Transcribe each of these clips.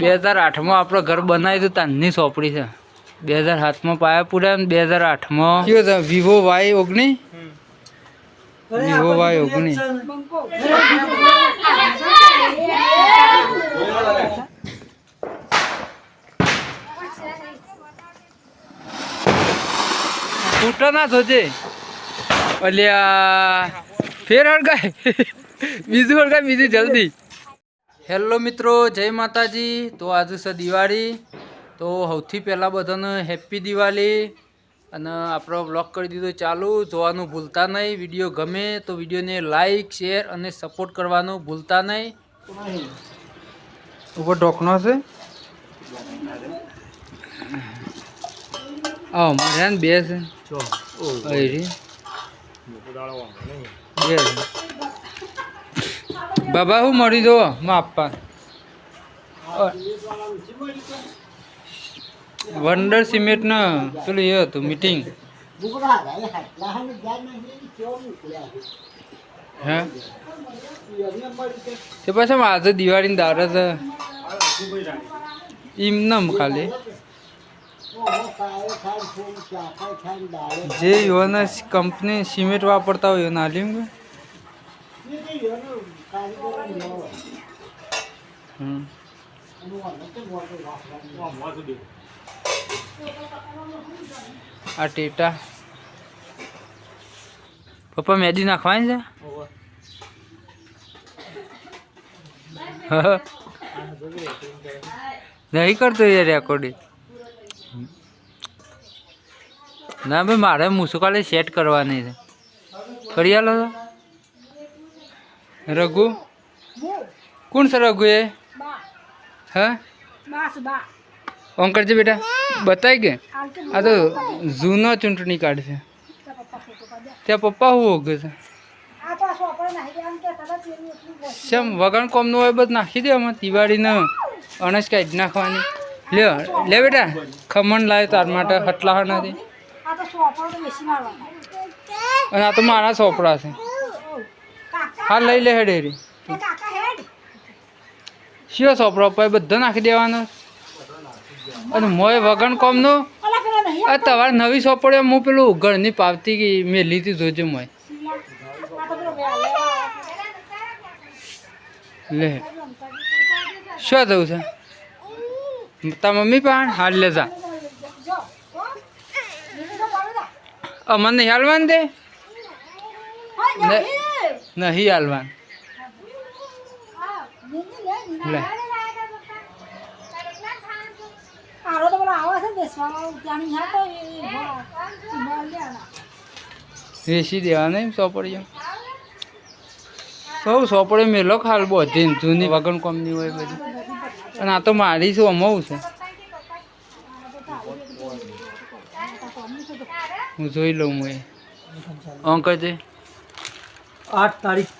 2008 માં આપણો ઘર બનાવ્યું હતું તાનની સોપડી છે 2007 માં પાયા પૂર્યા ને 2008 માં કયો છે વિવો Y19 વિવો Y19 ફૂટા ના થોજે અલ્યા ફેર હળગાય બીજું જલ્દી. હેલો મિત્રો, જય માતાજી. તો આજે છે દિવાળી, તો સૌથી પહેલાં બધાને હેપી દિવાળી. અને આપણો બ્લોગ કરી દીધો ચાલુ. જોવાનું ભૂલતા નહીં. વિડીયો ગમે તો વિડીયોને લાઈક શેર અને સપોર્ટ કરવાનું ભૂલતા નહીં. ઉપર ઢોકનો છે. હા મારે બે છે બાબા હું મળી દો આપવા વંડર સિમેન્ટ ને પેલું એ હતું મીટિંગ. હા તે પાછા આજે દિવાળીની દાવત એમ ખાલી જે યોના કંપની સિમેન્ટ વાપરતા હોય એના આલીમ આ ટેટા પપ્પા મેદી નાખવાની છે નહીં કરતો યાર રેકોર્ડિંગ. ના ભાઈ મારે મુસુકાલે સેટ કરવાની છે. કરી આલો રઘુ કોણ છે રઘુ એ? હા ઓમ કરજે બેટા બતાવી કે આ તો જૂનો ચૂંટણી કાર્ડ છે. ત્યાં પપ્પા હું હોગે છે શેમ વગણ કોમનું હોય બધું નાખી દે આમાં દિવાળીને અણસ કાઢી નાખવાની. લે બેટા ખમણ લાવે તાર માટે હટલા નથી. અને આ તો મારા સોપડા છે. હા લઈ લે હેડેરી શિયો સોપડો પછી બધા નાખી દેવાનો. અને મોય વગણ કોમનું તમારે નવી સોપડીઓ હું પેલું ઘરની પાવતી મેલી હતી જોજે મોય લે શું થયું છે તાર મમ્મી પણ હાલ લે જા અમને નહીં હાલવાનું દે નહીં હાલવાનું લે વેચી દેવાના એમ સોપડીઓ સૌ સોપડીઓ મેલો ખાલ બધી જૂની વગણ કોમની હોય બધી. અને આ તો મારી શું અમાવું છે હું જોઈ લઉં. હું એ અંકલ છે 8 તારીખ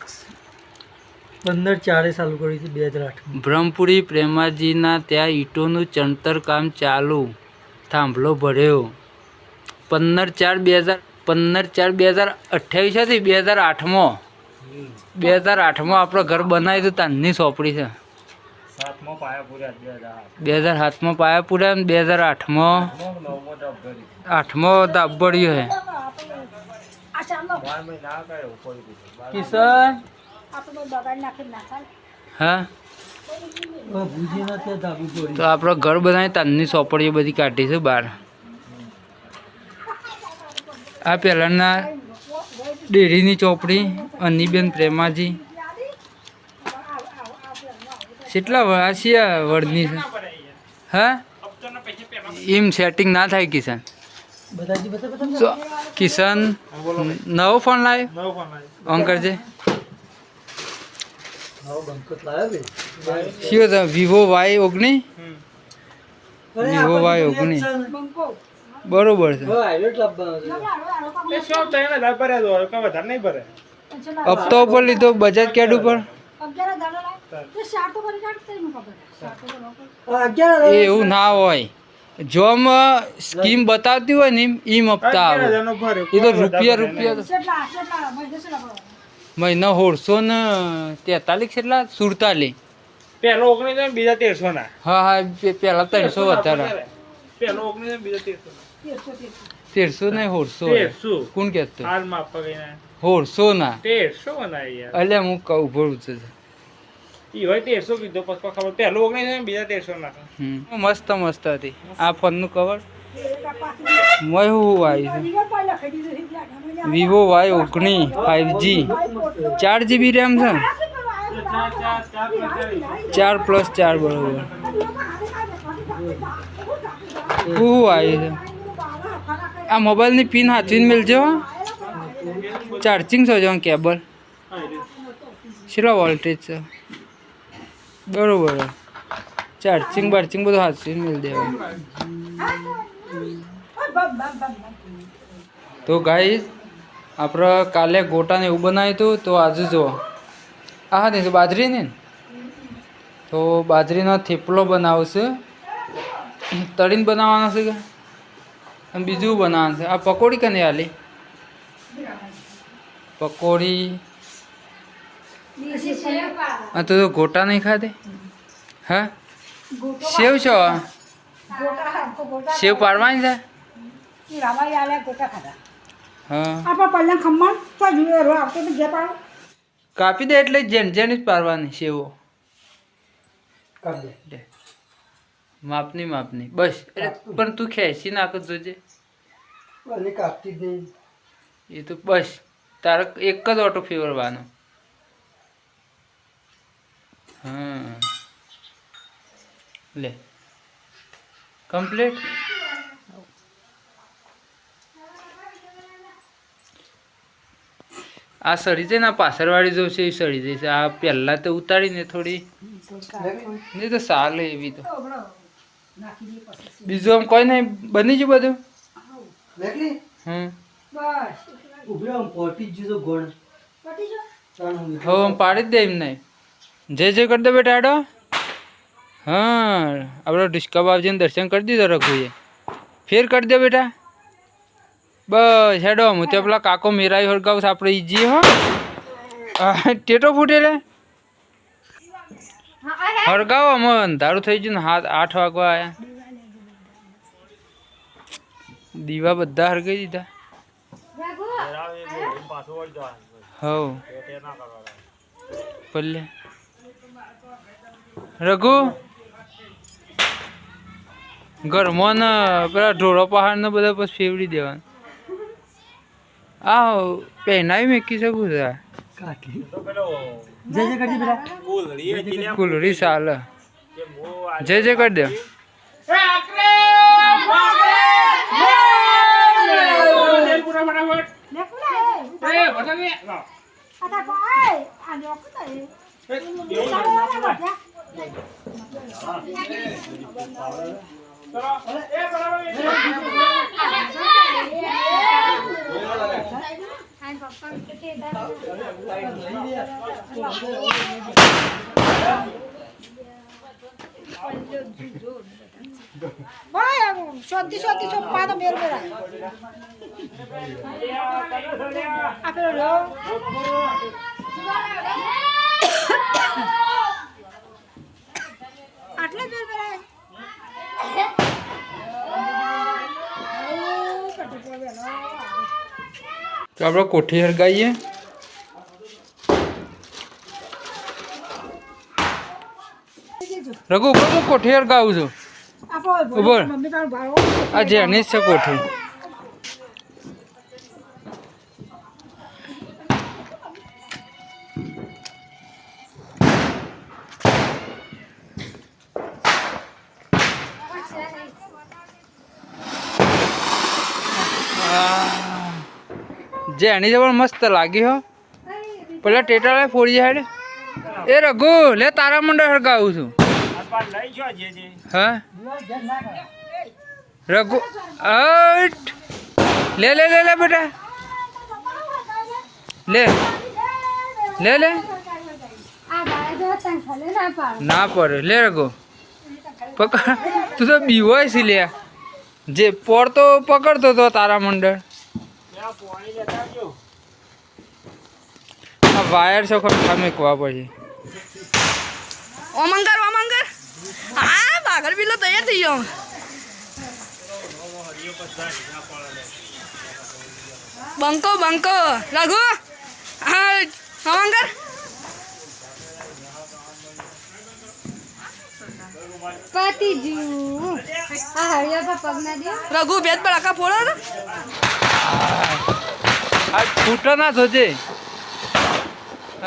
15/4 ચાલુ કરી છે 2008. બ્રહ્મપુરી પ્રેમાજીના ત્યાં ઈંટોનું ચણતર કામ ચાલુ. થાંભલો ભર્યો 15/4/2028 હતી. 2008 માં આપણો ઘર બનાવ્યું હતું તાનની સોપડી છે. 2007 માં પાયા પૂર્યા ને 2008 માં 8મો દાબડ્યો હે. કિશન હા તો આપણો ઘર બનાવી તાનની સોપડીઓ બધી કાઢી છે બહાર. આ પહેલાંના ડેરીની ચોપડી અનીબેન પ્રેમાજી કેટલા વાસિયા વડની છે. હા એમ સેટિંગ ના થાય કિશન. કિશન નવો ફોન લાવ્યો અંકલ છે શું છે વિવો Y19 વિવો Y19 બરોબર છે. હપ્તા ઉપર લીધો બજાજ કાર્ડ ઉપર એવું ના હોય. જો સ્કીમ બતાવતી હોય ને એમ હપ્તા આવે. એ તો રૂપિયા મહિના 1643 કેટલા 47 પેલો 19 બીજા 1300 ના. હા હા પેલા 300 વધારે પેલો 19 બીજા 1300 ના. 1300 નહીં 100 1300. કોણ કહેતો હાલ માપ પકડીને 100 ના 1300 બનાય યાર. એટલે હું કહું ભરું છે ઈ હોય 1300 કીધો પછી ખબર પેલો 19 બીજા 1300 ના. મસ્ત મસ્ત હતી આ ફોનનું કવર મોય હું આવ્યું છે Vivo Y19 5G 4GB RAM છે 4+4 બરોબર હું આવ્યું છે આ મોબાઈલની પિન હાથવીને મેળજો ચાર્જિંગ છો જો કેબલ કેટલો વોલ્ટેજ છે બરોબર ચાર્જિંગ બાર્જિંગ બધું હાથવીને મેળ દેવા તો ગાઈસ આપણે કાલે ગોટાને એવું બનાવ્યું હતું તો આજે જો આ હા નહીં બાજરી ને તો બાજરીનો થેપલો બનાવશે તળીને બનાવવાનો છે કે અને બીજું બનાવવાનું છે આ પકોડી કને આલી પકોડી આ તો ગોટા નહીં ખાધે હા સેવ છો સેવ પાડવાની છે હા કાપી દે એટલે જેન જેન જ પાડવાની સેવો માપની માપની બસ એટલે પણ તું ખેંચી નાખ જોજે એ તો બસ તારે એક જ ઓટો ફેરવાનો હા લે કમ્પ્લીટ આ સડી જાય ને આ પાછળવાળી જો છે એ સડી જાય છે આ પહેલાં તો ઉતારીને થોડી નહીં તો સાલે એવી તો બીજું આમ કોઈ નહીં બની ગયું બધું હવે આમ પાડી જ દે એમ નહીં જે કરી દે બેટા આડો હા આપણે ઢુસકા બાપજીને દર્શન કરી દીધો રઘુએ ફેર કરી દે બેટા બસ હેડો હું તો પેલા કાકો મેરાઈ હળગાવ આપણે ઈજી હો ટેટો ફૂટે લે હળગાવો અમે અંધારું થઈ ગયું ને 8 વાગવા આવ્યા દીવા બધા હળગાઈ દીધા હવ પલ્લે રઘુ ઘરમાં ને પેલા ઢોળો પહાડ ને બધા પછી ફેવડી દેવાનું આ પહેનાવી મેકી શકું છે કુલરી સાલ જે કરી દે Shoddi soppata mermera. Apero. આટલે મેરમેરા. તો આપણે કોઠી હળગાઈએ રઘુ ઉપર હું કોઠી હળગાવું છું ઉપર આ જેની જ છે કોઠી જેની જબર મસ્ત લાગી હો પેલા ટેટા ફોડી જાય એ રઘુ લે તારા મંડળ હળગાવું છું હા રઘુ અટ લે લે લે લે બેટા લે લે લે ના પડે લે રઘુ પકડ તું તો બીવાય છે લે જે પડતો પકડતો તો તારા મંડળ આ વાયર છો ખરા મેકવા પછી ઓમંગર હા ભાગર બિલ્લો તૈયાર થઈ ગયો બંકો રઘુ હા ઓમંગર રઘુ ભેદ બળાકા ફોડો ને આ ફૂટો ના થશે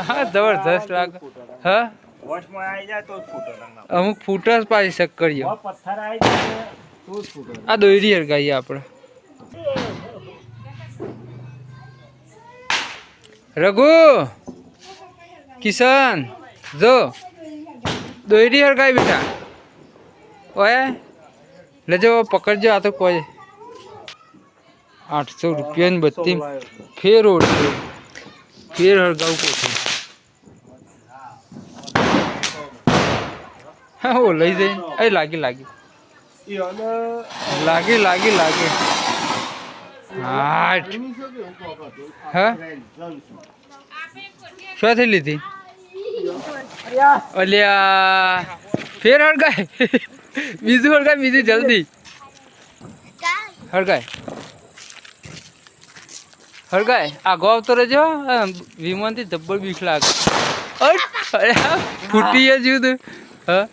હા જબરદસ્ત લાગે હા વોશમાં આવી જાય તો જ ફૂટો ના અમુક ફૂટો જ પાછી શક કરીએ પથ્થર આવી જાય તો જ ફૂટો આ દોરી હરગાઈએ આપણે રઘુ કિશન જો દોરી હરગાઈ બેટા ઓય લેજો પકડજો આ તો કોઈ 800 રૂપિયાની બત્તી ફેર ઓળખ્યો ફેર હરગાવું કોઠું હા ઓ લઈ જઈ એ લાગી લાગી હાટ હા શું થઈ લીધી અલ્યા ફેર હરગાય બીજું હરગાય બીજું જલ્દી હરગાય આગો આવતો રહેજો વિમાનથી જબ્બર બીક લાગે ફૂટી જયું તું હા